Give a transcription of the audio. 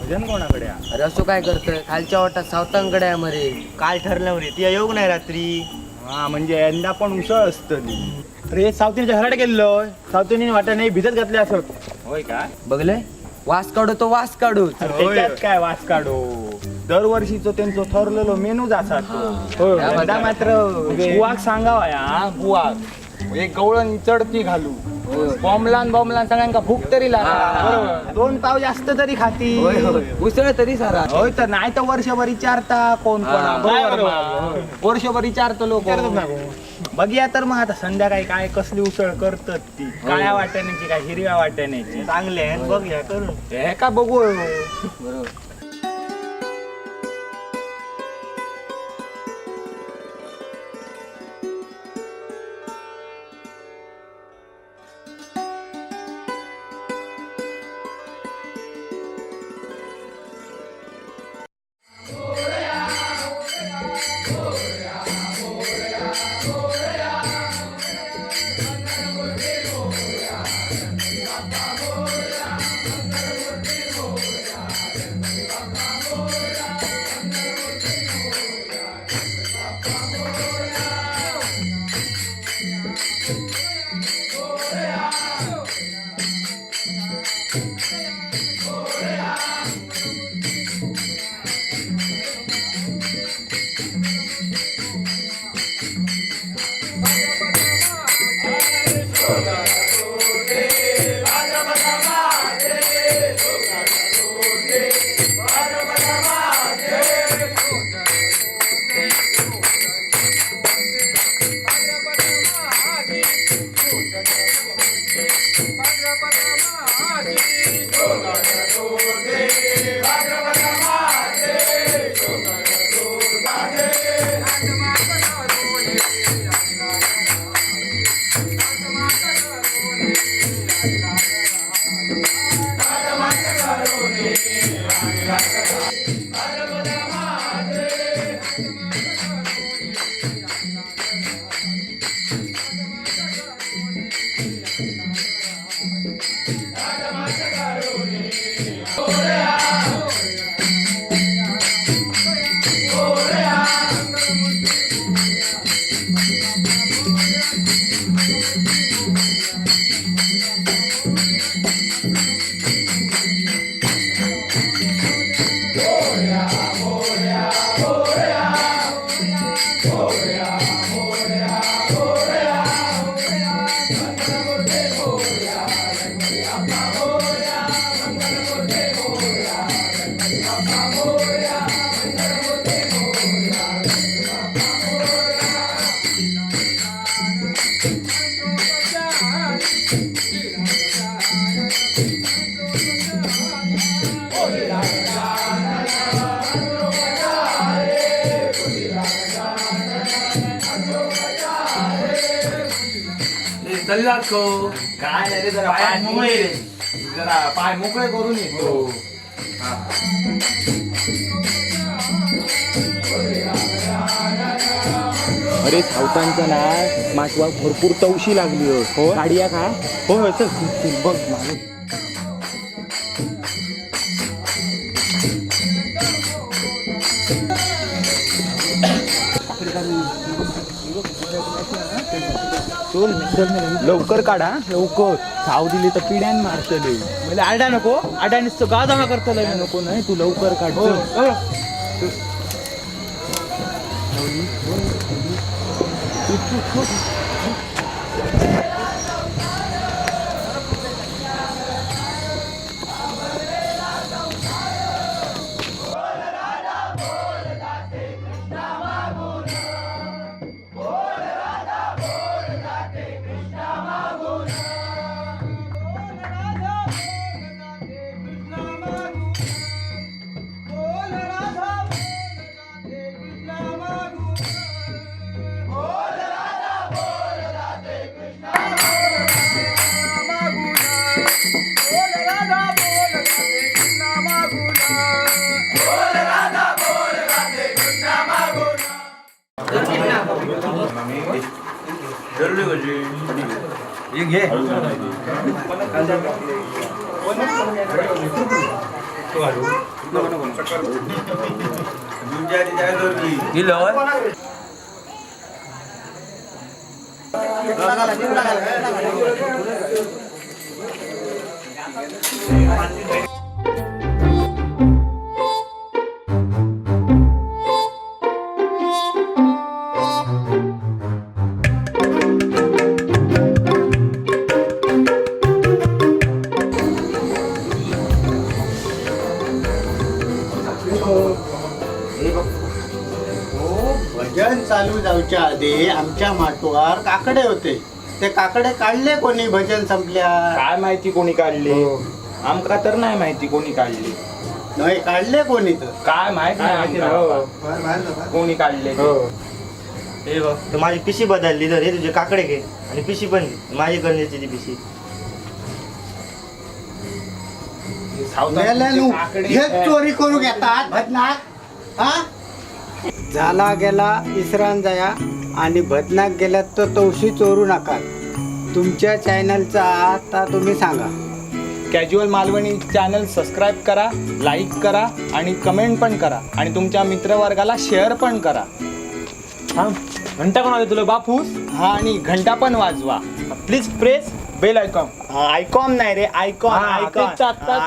भजन कोणाकडे आहे? अरे असं काय करतोय खालच्या वाटात सावतांकडे आहे मरे. काय ठरलं रे ती येऊ नाही रात्री. हा म्हणजे यंदा पण उसळ असतली. अरे सावतीच्या घरात गेलो सावतीने वाटा नाही भिजत घातले असत. होय काय? बघले वास काढू तो वास काढू. त्याच्यात काय वास काढो. दरवर्षीचं त्यांचं ठरलेलं मेनूच असा तो. यंदा मात्र बुवाक सांगावा या बुवाक एक गवळण चढती घालू. बॉम्बलान सगळ्यांका भूक तरी लागला. 2 पाव जास्त तरी खाती. उसळ तरी सारा. होय तर नाही तर वर्षभर विचारता कोण वर्षभर विचारतो लोक. बघूया तर मग आता संध्याकाळी काय कसली उसळ करतात ती. काळ्या वाटाण्याची काय हिरव्या वाटाण्याची चांगले आहे बघूया करू. हे का बघू. बरोबर. काय नाही रे जरा पाय मोकळे जरा पाय मोकळे करून येतो. अरे सावतांचा ना मासवा भरपूर तवशी लागली हो. गाडिया काय हो चल बघ मागे. लवकर काढा लवकर. साव दिली तर पिढ्यान मारतले. म्हणजे आरडा नको आरडा नुसतं गाव जमा करतो नको नाही तू लवकर काढ. घे किलो भजन चालू जाऊच्या आधी आमच्या माटोवर काकडे होते. ते काकडे काढले कोणी भजन संपल्या? काय माहिती कोणी काढली, आमका तर नाही माहिती कोणी काढली. नाही काढले कोणी तर काय माहिती नाही आमका. कोणी काढले ते. हे बघ तू माझी पिशी बदलली तर हे तुझे काकडे घे आणि पिशी पण घे. माझी गणेशची ती पिशी. मेल्यानु हेच चोरी करू घेतात भजनात. हा झाला गेला इसरान जाया आणि भजनात गेल्यात तर तवशी चोरू नका. तुमच्या चॅनलचा आता तुम्ही सांगा. कॅज्युअल मालवणी चॅनल सबस्क्राईब करा, लाईक करा आणि कमेंट पण करा आणि तुमच्या मित्रवर्गाला शेअर पण करा. घंटा कोण आले तुला बापूस? हा आणि घंटा पण वाजवा. Please press bell icon. Icon नाही रे, आयकॉन. हा, आयकॉन तेच आता